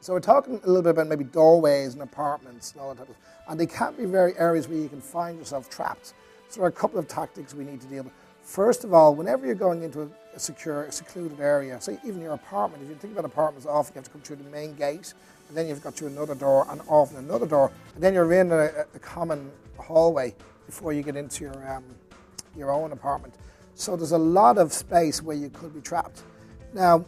So we're talking a little bit about maybe doorways and apartments and all that type of, and they can be very areas where you can find yourself trapped. So there are a couple of tactics we need to deal with. First of all, whenever you're going into a secure, secluded area, say even your apartment, if you think about apartments, often you have to come through the main gate, and then you've got through another door, and often another door, and then you're in a common hallway before you get into your own apartment. So there's a lot of space where you could be trapped. Now,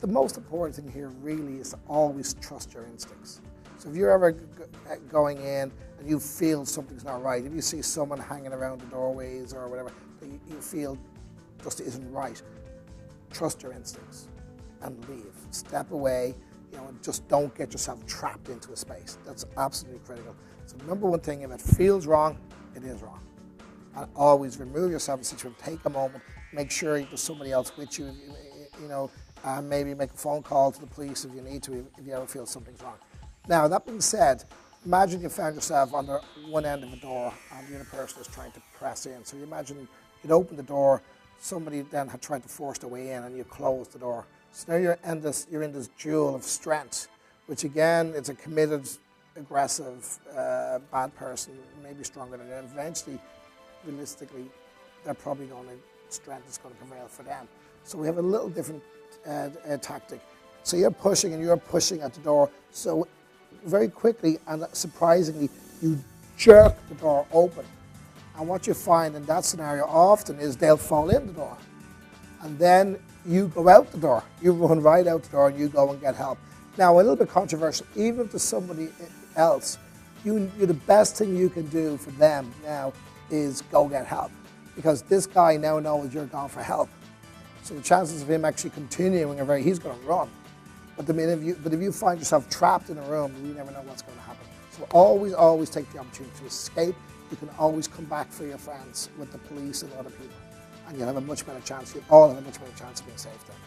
the most important thing here really is to always trust your instincts. So if you're ever going in and you feel something's not right, if you see someone hanging around the doorways or whatever, you feel just isn't right, trust your instincts and leave. Step away, and just don't get yourself trapped into a space. That's absolutely critical. So the number one thing, if it feels wrong, it is wrong. And always remove yourself from the situation. Take a moment, make sure there's somebody else with you, and maybe make a phone call to the police if you need to, if you ever feel something's wrong. Now, that being said, imagine you found yourself on the one end of a door and the other person is trying to press in. So you imagine you'd open the door, somebody then had tried to force their way in and you closed the door. So now you're in this duel of strength, which again, it's a committed, aggressive, bad person, maybe stronger than you. And eventually, realistically, they're probably strength is going to prevail for them. So we have a little different tactic. So you're pushing at the door. So very quickly and surprisingly, you jerk the door open. And what you find in that scenario often is they'll fall in the door. And then you go out the door. You run right out the door and you go and get help. Now, a little bit controversial, even if there's somebody else, the best thing you can do for them now is go get help. Because this guy now knows you're gone for help. So the chances of him actually continuing are he's going to run. But if you find yourself trapped in a room, you never know what's going to happen. So always take the opportunity to escape. You can always come back for your friends with the police and other people. And you'll have a much better chance, you'll all have a much better chance of being safe then.